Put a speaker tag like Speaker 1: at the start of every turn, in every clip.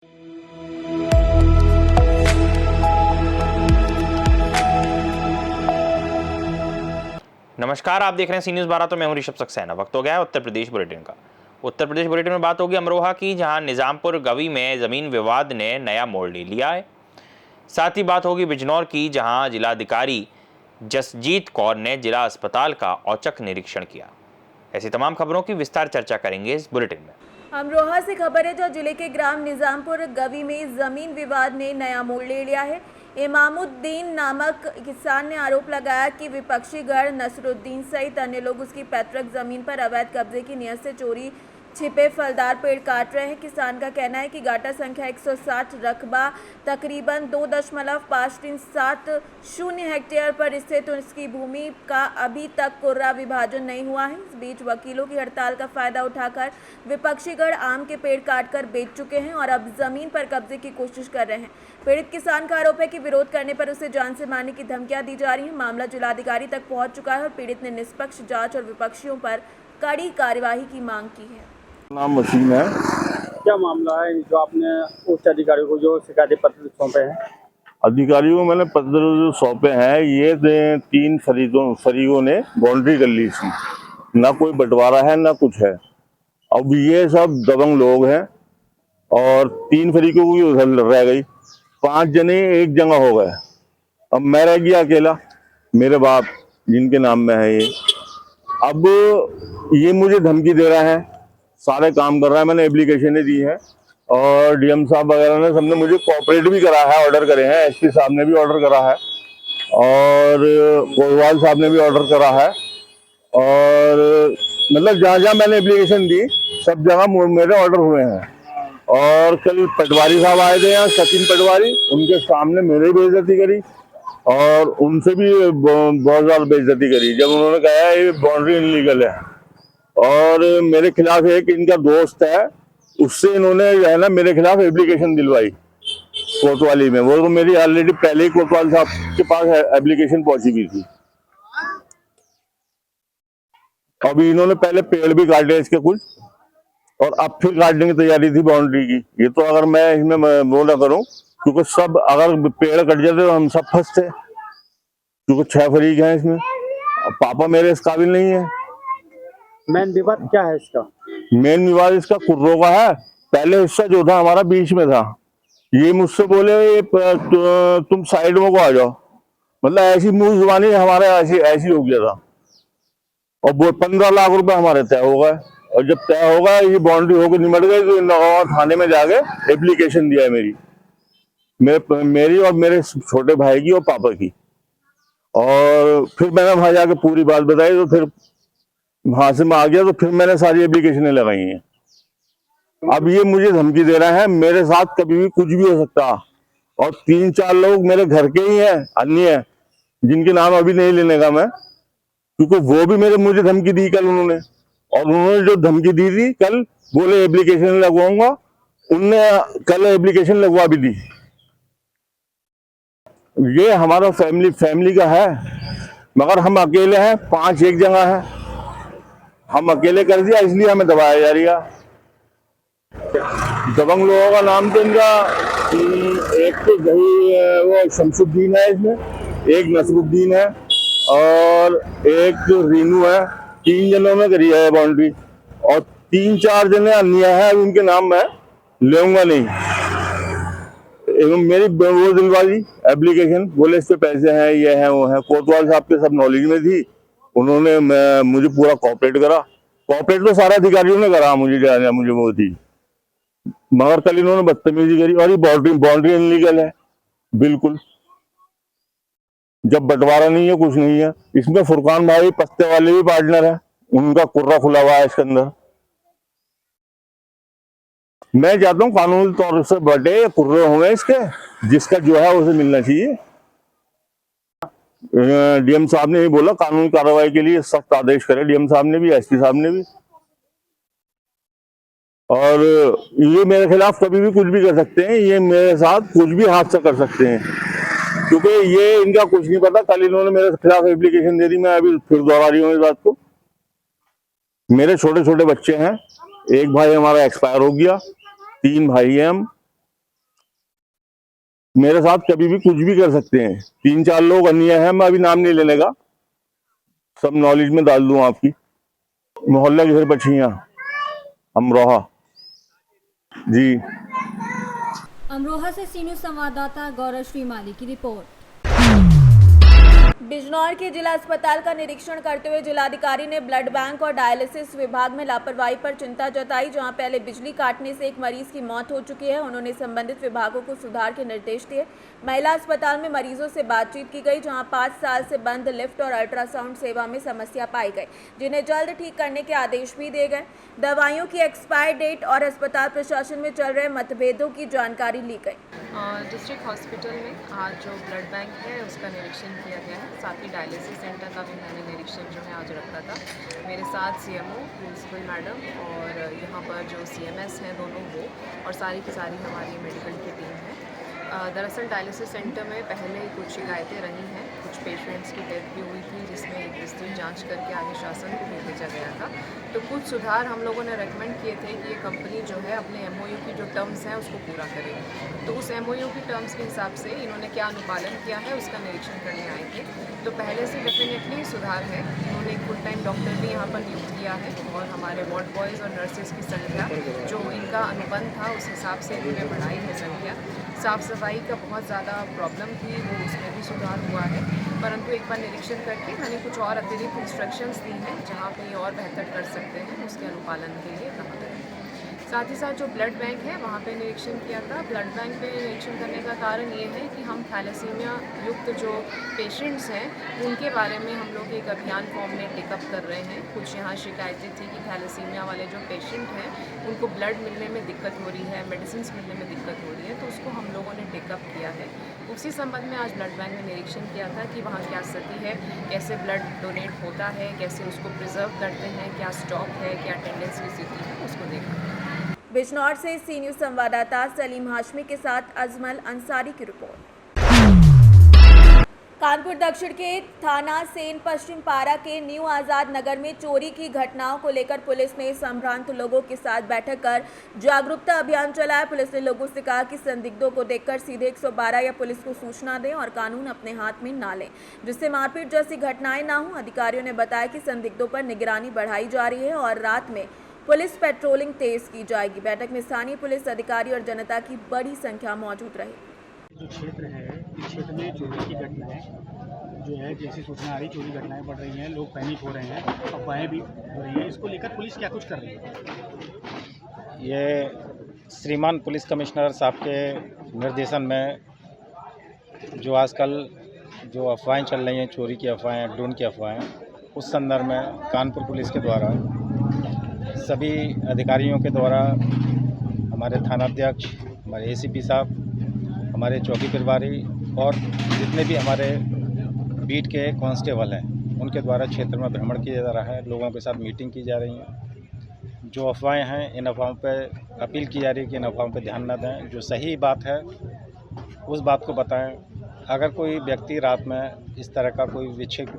Speaker 1: नमस्कार, आप देख रहे हैं सी न्यूज़ 12। तो मैं हूं ऋषभ सक्सेना। वक्त हो गया है उत्तर प्रदेश बुलेटिन का। उत्तर प्रदेश बुलेटिन में बात होगी अमरोहा की, जहां निजामपुर गवी में जमीन विवाद ने नया मोड़ ले लिया है। साथ ही बात होगी बिजनौर की, जहां जिलाधिकारी जसजीत कौर ने जिला अस्पताल का औचक निरीक्षण किया। ऐसी तमाम खबरों की विस्तार चर्चा करेंगे इस बुलेटिन में।
Speaker 2: अमरोहा से खबर है, जो जिले के ग्राम निजामपुर गवी में जमीन विवाद ने नया मोड़ ले लिया है। इमामुद्दीन नामक किसान ने आरोप लगाया कि विपक्षी गढ़ नसरुद्दीन सहित अन्य लोग उसकी पैतृक जमीन पर अवैध कब्जे की नियत से चोरी छिपे फलदार पेड़ काट रहे हैं। किसान का कहना है कि गाटा संख्या 160 रकबा तकरीबन 2.5370 हेक्टेयर पर स्थित उसकी भूमि का अभी तक कुर्रा विभाजन नहीं हुआ है। इस बीच वकीलों की हड़ताल का फायदा उठाकर विपक्षी गढ़ आम के पेड़ काटकर बेच चुके हैं और अब जमीन पर कब्जे की कोशिश कर रहे हैं। पीड़ित किसान का आरोप है कि विरोध करने पर उसे जान से मारने की धमकियां दी जा रही हैं। मामला जिलाधिकारी तक पहुंच चुका है और पीड़ित ने निष्पक्ष जांच और विपक्षियों पर कड़ी कार्यवाही की मांग की है।
Speaker 3: नाम वसीम है।
Speaker 4: क्या मामला है जो आपने उच्च अधिकारियों को जो शिकायती पत्र सौंपे हैं?
Speaker 3: अधिकारियों को मैंने पत्र जो सौंपे हैं, ये 3 फरीकों ने बाउंड्री कर ली इसकी, ना कोई बंटवारा है ना कुछ है। अब ये सब दबंग लोग हैं और 3 फरीकों की उधर रह गई, 5 जने एक जगह हो गए। अब मैं रह गया अकेला, मेरे बाप जिनके नाम में है ये। अब ये मुझे धमकी दे रहा है, सारे काम कर रहा है। मैंने एप्लीकेशनें दी हैं और डीएम साहब वगैरह ने सबने मुझे कोऑपरेट भी करा है, ऑर्डर करे हैं। एसपी साहब ने भी ऑर्डर करा है और कोतवाल साहब ने भी ऑर्डर करा है। और मतलब जहाँ जहाँ मैंने एप्लीकेशन दी सब जगह मेरे ऑर्डर हुए हैं। और कल पटवारी साहब आए थे यहाँ, सचिन पटवारी, उनके सामने मेरी बेइज्जती करी और उनसे भी बहुत ज्यादा बेइज्जती करी जब उन्होंने कहा ये बाउंड्री इनलीगल है। और मेरे खिलाफ एक इनका दोस्त है, उससे इन्होंने जो है ना मेरे खिलाफ एप्लीकेशन दिलवाई कोतवाली में। वो तो मेरी ऑलरेडी पहले ही कोतवाल साहब के पास एप्लीकेशन पहुंची हुई थी। अभी इन्होंने पहले पेड़ भी काटे इसके कुछ, और अब फिर काटने की तैयारी थी बाउंड्री की। ये तो अगर मैं इसमें वो ना करूं, क्योंकि सब अगर पेड़ कट जाते तो हम सब फंसते, क्योंकि 6 फरीक हैं इसमें। पापा मेरे इस काबिल नहीं है।
Speaker 4: मेन विवाद क्या है इसका?
Speaker 3: मेन विवाद इसका कुर्रों का है। पहले हिस्सा जो था हमारा बीच में था, ये मुझसे बोले तुम साइड में को आ जाओ। मतलब ऐसी मुंह जुबानी हमारे ऐसी हो गया था। और वो 15 लाख रुपए हमारे तय हो गए। और जब तय होगा, ये बाउंड्री होकर निमट गई, तो नगावा थाने में जाके एप्लीकेशन दिया है मेरी और मेरे छोटे भाई की और पापा की। और फिर मैंने वहां जाके पूरी बात बताई, तो फिर वहां से मैं आ गया, तो फिर मैंने सारी एप्लीकेशनें लगाई हैं। अब ये मुझे धमकी दे रहा है, मेरे साथ कभी भी कुछ भी हो सकता। और 3-4 लोग मेरे घर के ही हैं, अन्य, जिनके नाम अभी नहीं लेने का मैं, क्योंकि वो भी मुझे धमकी दी कल उन्होंने। और उन्होंने जो धमकी दी थी कल, बोले एप्लीकेशन लगवाऊंगा, उनने कल एप्लीकेशन लगवा भी दी। ये हमारा फैमिली का है, मगर हम अकेले हैं, 5 एक जगह है, हम अकेले कर दिया, इसलिए हमें दबाया जा रही है। दबंग लोगों का नाम तो इनका, एक तो वो शमसुद्दीन है इसमें, एक नसरुद्दीन है और एक रीनू है। 3 जनों में करी है बाउंड्री और 3-4 जने अन्य है, उनके नाम मैं लूंगा नहीं। एवं मेरी वो दिलवाई एप्लीकेशन, बोले इस पे पैसे हैं, ये है वो है। कोतवाल साहब के सब नॉलेज में थी, उन्होंने मुझे पूरा कोऑपरेट करा। कोऑपरेट तो सारे अधिकारियों ने करा, मुझे वो थी, मगर कल इन्होंने बदतमीजी करी। और ये बाउंड्री इनलीगल है बिल्कुल। जब बंटवारा नहीं है, कुछ नहीं है इसमें। फुरकान भाई पत्ते वाले भी पार्टनर है, उनका कुर्रा खुला हुआ है इसके अंदर। मैं चाहता हूँ कानूनी तौर से बटे कुर्रे हुए इसके, जिसका जो है उसे मिलना चाहिए। डीएम साहब ने भी बोला कानूनी कार्रवाई के लिए सख्त आदेश करे, डीएम साहब ने भी, एसपी साहब ने भी। और ये मेरे खिलाफ कभी भी कुछ भी कर सकते हैं, ये मेरे साथ कुछ भी हादसा कर सकते हैं, क्योंकि ये इनका कुछ नहीं पता। कल इन्होंने मेरे खिलाफ एप्लीकेशन दे दी, मैं अभी फिर दोहरा रही हूँ इस बात को। मेरे छोटे छोटे बच्चे हैं, एक भाई हमारा एक्सपायर हो गया, 3 भाई हैं हम। मेरे साथ कभी भी कुछ भी कर सकते हैं। 3-4 लोग अन्य हैं, मैं अभी नाम नहीं लेने का, सब नॉलेज में डाल दूं आपकी। मोहल्ला घेर बछिया अमरोहा जी।
Speaker 5: अमरोहा से सी न्यूज़ संवाददाता गौरव श्रीमाली की रिपोर्ट।
Speaker 2: बिजनौर के जिला अस्पताल का निरीक्षण करते हुए जिलाधिकारी ने ब्लड बैंक और डायलिसिस विभाग में लापरवाही पर चिंता जताई। जहां पहले बिजली काटने से एक मरीज की मौत हो चुकी है, उन्होंने संबंधित विभागों को सुधार के निर्देश दिए। महिला अस्पताल में मरीजों से बातचीत की गई, जहां 5 साल से बंद लिफ्ट और अल्ट्रासाउंड सेवा में समस्या पाई गई, जिन्हें जल्द ठीक करने के आदेश भी दिए गए। दवाइयों की एक्सपायर डेट और अस्पताल प्रशासन में चल रहे मतभेदों की जानकारी ली गई।
Speaker 6: डिस्ट्रिक्ट हॉस्पिटल में आज जो ब्लड बैंक है उसका निरीक्षण किया गया है, साथ ही डायलिसिस सेंटर का भी मैंने निरीक्षण जो है आज रखा था। मेरे साथ सीएमओ, प्रिंसिपल मैडम और यहाँ पर जो सीएमएस हैं दोनों वो, और सारी की सारी हमारी मेडिकल की टीम है। दरअसल डायलिसिस सेंटर में पहले कुछ शिकायतें रही हैं, कुछ पेशेंट्स की डेथ भी हुई थी, जिसमें एक विस्तृत जांच करके आगे शासन को भी भेजा गया था। तो कुछ सुधार हम लोगों ने रेकमेंड किए थे कि ये कंपनी जो है अपने एमओयू की जो टर्म्स हैं उसको पूरा करे। तो उस एमओयू की टर्म्स के हिसाब से इन्होंने क्या अनुपालन किया है उसका निरीक्षण करने आए थे। तो पहले से डेफिनेटली सुधार है। इन्होंने एक फुल टाइम डॉक्टर भी यहाँ पर नियुक्त किया है, और हमारे वार्ड बॉयज़ और नर्सेज की संख्या जो इनका अनुबंध था उस हिसाब से इन्होंने बढ़ाई है संख्या। साफ़ सफाई का बहुत ज़्यादा प्रॉब्लम थी, वो उसमें भी सुधार हुआ है, परंतु एक बार निरीक्षण करके मैंने कुछ और अतिरिक्त इंस्ट्रक्शंस दी हैं जहाँ पे ये और बेहतर कर सकते हैं, उसके अनुपालन के लिए कहा गया है। साथ ही साथ जो ब्लड बैंक है वहाँ पे निरीक्षण किया था। ब्लड बैंक पे निरीक्षण करने का कारण ये है कि हम थैलेसीमिया युक्त जो पेशेंट्स हैं उनके बारे में हम लोग एक अभियान फॉर्म में टेकअप कर रहे हैं। कुछ यहाँ शिकायतें थी कि थैलेसीमिया वाले जो पेशेंट हैं उनको ब्लड मिलने में दिक्कत हो रही है, मेडिसिन मिलने में दिक्कत हो रही है, तो उसको हम लोगों ने टेकअप किया है। उसी संबंध में आज ब्लड बैंक में निरीक्षण किया था कि वहाँ क्या स्थिति है, कैसे ब्लड डोनेट होता है, कैसे उसको प्रिजर्व करते हैं, क्या स्टॉक है, क्या अटेंडेंस की स्थिति है, उसको देखा।
Speaker 2: बिजनौर से सी न्यूज़ संवाददाता सलीम हाशमी के साथ अजमल अंसारी की रिपोर्ट। कानपुर दक्षिण के थाना सेन पश्चिम पारा के न्यू आज़ाद नगर में चोरी की घटनाओं को लेकर पुलिस ने संभ्रांत लोगों के साथ बैठक कर जागरूकता अभियान चलाया। पुलिस ने लोगों से कहा कि संदिग्धों को देखकर सीधे 112 या पुलिस को सूचना दें और कानून अपने हाथ में ना लें, जिससे मारपीट जैसी घटनाएं ना हों। अधिकारियों ने बताया कि संदिग्धों पर निगरानी बढ़ाई जा रही है और रात में पुलिस पेट्रोलिंग तेज की जाएगी। बैठक में स्थानीय पुलिस अधिकारी और जनता की बड़ी संख्या मौजूद रही।
Speaker 4: जो क्षेत्र है इस क्षेत्र में चोरी की घटनाएं जो है, जैसी सूचना आ रही चोरी घटनाएं बढ़ रही हैं, लोग पैनिक हो रहे हैं, अफवाहें भी हो रही हैं, इसको लेकर पुलिस क्या कुछ कर रही है?
Speaker 7: ये श्रीमान पुलिस कमिश्नर साहब के निर्देशन में जो आजकल जो अफवाहें चल रही हैं, चोरी की अफवाहें, ड्रोन की अफवाहें, उस संदर्भ में कानपुर पुलिस के द्वारा सभी अधिकारियों के द्वारा हमारे थानाध्यक्ष, हमारे एसीपी साहब, हमारे चौकी प्रभारी और जितने भी हमारे बीट के कांस्टेबल हैं उनके द्वारा क्षेत्र में भ्रमण किया जा रहा है, लोगों के साथ मीटिंग की जा रही है। जो अफवाहें हैं इन अफवाहों पर अपील की जा रही है कि इन अफवाहों पर ध्यान न दें, जो सही बात है उस बात को बताएं। अगर कोई व्यक्ति रात में इस तरह का कोई विक्षिप्त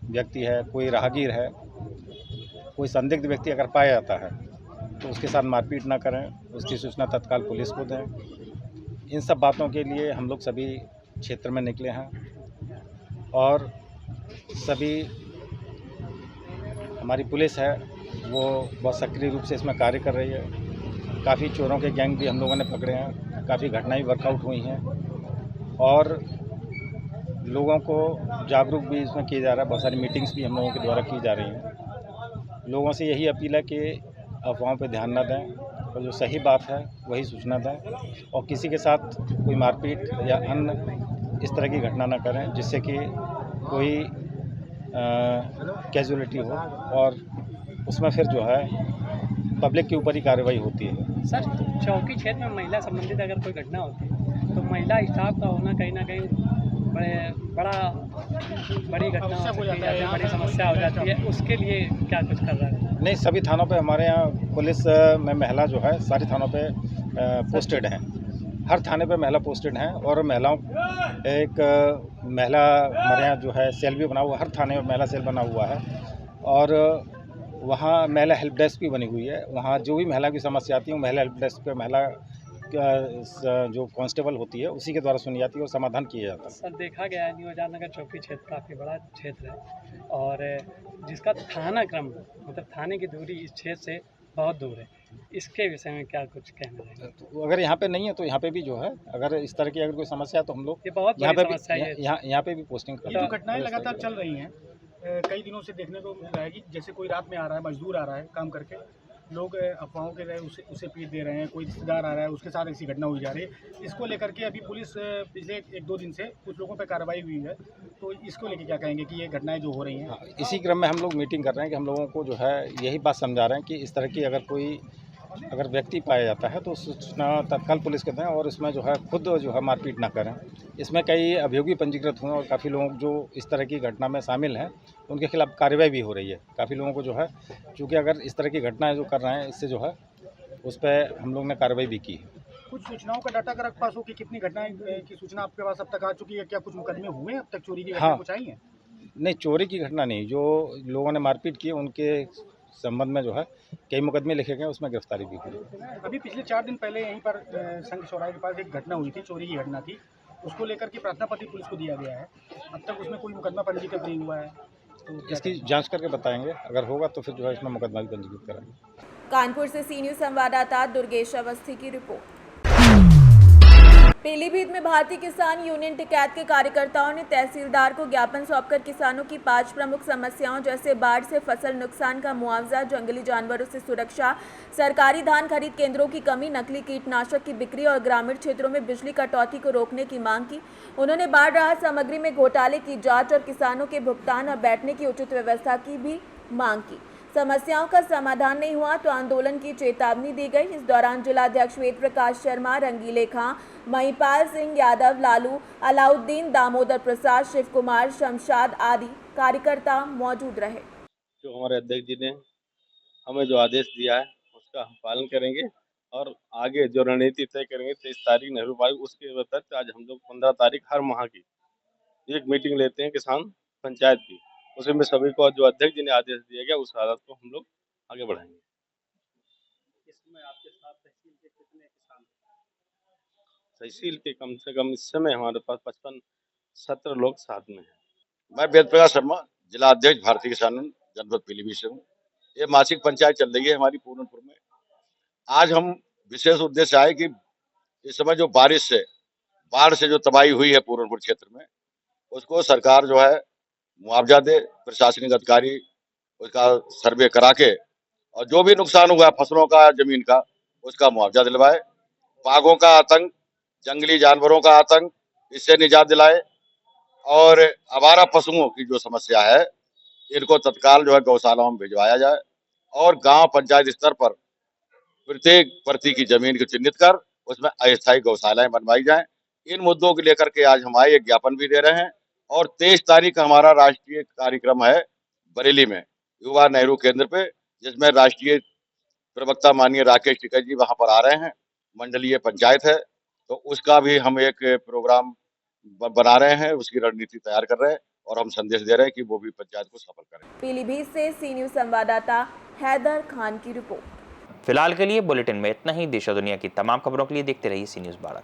Speaker 7: व्यक्ति है, कोई राहगीर है, कोई संदिग्ध व्यक्ति अगर पाया जाता है तो उसके साथ मारपीट ना करें, उसकी सूचना तत्काल पुलिस को दें। इन सब बातों के लिए हम लोग सभी क्षेत्र में निकले हैं और सभी हमारी पुलिस है वो बहुत सक्रिय रूप से इसमें कार्य कर रही है। काफ़ी चोरों के गैंग भी हम लोगों ने पकड़े हैं, काफ़ी घटनाएं वर्कआउट हुई हैं और लोगों को जागरूक भी इसमें किया जा रहा है। बहुत सारी मीटिंग्स भी हम लोगों के द्वारा की जा रही हैं। लोगों से यही अपील है कि अफवाहों पर ध्यान न दें और जो सही बात है वही सूचना दें और किसी के साथ कोई मारपीट या अन्य इस तरह की घटना न करें जिससे कि कोई कैजुअलिटी हो और उसमें फिर जो है पब्लिक के ऊपर ही कार्रवाई होती है।
Speaker 8: सर, चौकी क्षेत्र में महिला संबंधित अगर कोई घटना होती है तो महिला स्टाफ का होना कहीं ना कहीं बड़ी घटना हो जाती है, बड़ी समस्या हो जाती है, उसके लिए क्या कुछ कर रहा है?
Speaker 7: नहीं, सभी थानों पे हमारे यहाँ पुलिस में महिला जो है सारी थानों पे पोस्टेड हैं। हर थाने पे महिला पोस्टेड हैं और महिलाओं एक महिला हमारे यहाँ जो है सेल भी बना हुआ, हर थाने में महिला सेल बना हुआ है और वहाँ महिला हेल्प डेस्क भी बनी हुई है। वहाँ जो भी महिला की समस्या आती है वो महिला हेल्प डेस्क पे महिला जो कांस्टेबल होती है उसी के द्वारा सुनी जाती है और समाधान किया जाता है।
Speaker 8: सर देखा गया है न्यू आजाद नगर चौकी क्षेत्र काफ़ी बड़ा क्षेत्र है और जिसका थाना क्रम मतलब थाने की दूरी इस क्षेत्र से बहुत दूर है। इसके विषय में क्या कुछ कहना है?
Speaker 7: तो अगर यहाँ पे नहीं है तो यहाँ पे भी जो है अगर इस तरह की अगर कोई समस्या है तो हम लोग
Speaker 8: ये बहुत
Speaker 7: यहाँ
Speaker 8: बड़ी
Speaker 7: पे
Speaker 8: समस्या है।
Speaker 7: भी यहाँ पे भी पोस्टिंग
Speaker 4: ये जो घटनाएं लगातार चल रही हैं कई दिनों से देखने को मिल रहा है कि जैसे कोई रात में आ रहा है, मजदूर आ रहा है काम करके, लोग अफवाहों के रहे उसे पीट दे रहे हैं, कोई रिश्तेदार आ रहा है उसके साथ ऐसी घटना हुई जा रही है। इसको लेकर के अभी पुलिस पिछले 1-2 दिन से कुछ लोगों पर कार्रवाई हुई है, तो इसको लेकर क्या कहेंगे कि ये घटनाएं जो हो रही हैं?
Speaker 7: हाँ, इसी क्रम में हम लोग मीटिंग कर रहे हैं कि हम लोगों को जो है यही बात समझा रहे हैं कि इस तरह की अगर व्यक्ति पाया जाता है तो सूचना तत्काल पुलिस को दें और इसमें जो है खुद जो है मारपीट ना करें। इसमें कई अभियोगी पंजीकृत हुए और काफ़ी लोग जो इस तरह की घटना में शामिल हैं उनके खिलाफ कार्रवाई भी हो रही है। काफ़ी लोगों को जो है चूँकि अगर इस तरह की घटनाएं जो कर रहे हैं इससे जो है उस पर हम लोग ने कार्रवाई भी की है।
Speaker 4: कुछ सूचनाओं का डाटा अगर आपके पास हो कि कितनी घटनाएं की सूचना आपके पास अब तक आ चुकी है, क्या कुछ मुकदमे हुए हैं अब तक, चोरी की घटनाएं
Speaker 7: हाँ।
Speaker 4: कुछ आई हैं?
Speaker 7: नहीं, चोरी की घटना नहीं, जो लोगों ने मारपीट की उनके संबंध में जो है कई मुकदमे लिखे गए, उसमें गिरफ्तारी भी हुई।
Speaker 4: अभी पिछले 4 दिन पहले यहीं पर संघ चौराहे के पास एक घटना हुई थी, चोरी की घटना थी, उसको लेकर के प्रार्थना पत्र पुलिस को दिया गया है। अब तक उसमें कोई मुकदमा पंजीकृत नहीं हुआ है, तो क्या
Speaker 7: इसकी जांच करके बताएंगे, अगर होगा तो फिर जो है इसमें मुकदमा भी पंजीकृत कराएंगे।
Speaker 2: कानपुर से सी न्यूज़ संवाददाता दुर्गेश अवस्थी की रिपोर्ट। पीलीभीत में भारतीय किसान यूनियन टिकैत के कार्यकर्ताओं ने तहसीलदार को ज्ञापन सौंपकर किसानों की 5 प्रमुख समस्याओं जैसे बाढ़ से फसल नुकसान का मुआवजा, जंगली जानवरों से सुरक्षा, सरकारी धान खरीद केंद्रों की कमी, नकली कीटनाशक की बिक्री और ग्रामीण क्षेत्रों में बिजली कटौती को रोकने की मांग की। उन्होंने बाढ़ राहत सामग्री में घोटाले की जाँच और किसानों के भुगतान और बैठने की उचित व्यवस्था की भी मांग की। समस्याओं का समाधान नहीं हुआ तो आंदोलन की चेतावनी दी गई। इस दौरान जिलाध्यक्ष वेद प्रकाश शर्मा, रंगीले खां, महिपाल सिंह यादव, लालू, अलाउद्दीन, दामोदर प्रसाद, शिव कुमार, शमशाद आदि कार्यकर्ता मौजूद रहे।
Speaker 9: जो हमारे अध्यक्ष जी ने हमें जो आदेश दिया है उसका हम पालन करेंगे और आगे जो रणनीति तय करेंगे 23 तारीख नेहरू पार्क, उसके तहत आज हम लोग 15 तारीख हर माह की एक मीटिंग लेते हैं किसान पंचायत की, उसमें सभी को जो अध्यक्ष जी ने आदेश दिया गया उस आदेश को हम लोग आगे बढ़ाएंगे।
Speaker 8: इसमें आपके साथ तहसील के कितने किसान?
Speaker 9: तहसील के कम से कम इस समय हमारे पास 55-70 लोग साथ में हैं। मैं वेद प्रकाश शर्मा, जिला अध्यक्ष भारतीय किसान जनपद पीलीभीत से हूँ। ये मासिक पंचायत चल रही है हमारी पूरनपुर में। आज हम विशेष उद्देश्य आए कि इस समय जो बाढ़ से जो तबाही हुई है पूरनपुर क्षेत्र में, उसको सरकार जो है मुआवजा दे, प्रशासनिक अधिकारी उसका सर्वे करा के और जो भी नुकसान हुआ फसलों का, जमीन का, उसका मुआवजा दिलवाए। बाघों का आतंक, जंगली जानवरों का आतंक, इससे निजात दिलाए और आवारा पशुओं की जो समस्या है इनको तत्काल जो है गौशालाओं में भिजवाया जाए और गांव पंचायत स्तर पर प्रत्येक प्रति की जमीन को चिन्हित कर उसमें अस्थायी गौशालाएं बनवाई जाएं। इन मुद्दों को लेकर के आज हम आए, एक ज्ञापन भी दे रहे हैं और 23 तारीख हमारा राष्ट्रीय कार्यक्रम है बरेली में युवा नेहरू केंद्र पे, जिसमें राष्ट्रीय प्रवक्ता माननीय राकेश टिकैत जी वहां पर आ रहे हैं। मंडलीय पंचायत है तो उसका भी हम एक प्रोग्राम बना रहे हैं, उसकी रणनीति तैयार कर रहे हैं और हम संदेश दे रहे हैं कि वो भी पंचायत को सफल करें।
Speaker 2: पीलीभीत से सी न्यूज़ संवाददाता हैदर खान की रिपोर्ट।
Speaker 1: फिलहाल के लिए बुलेटिन में इतना ही। देश और दुनिया की तमाम खबरों के लिए देखते रहिए सी न्यूज़ 12।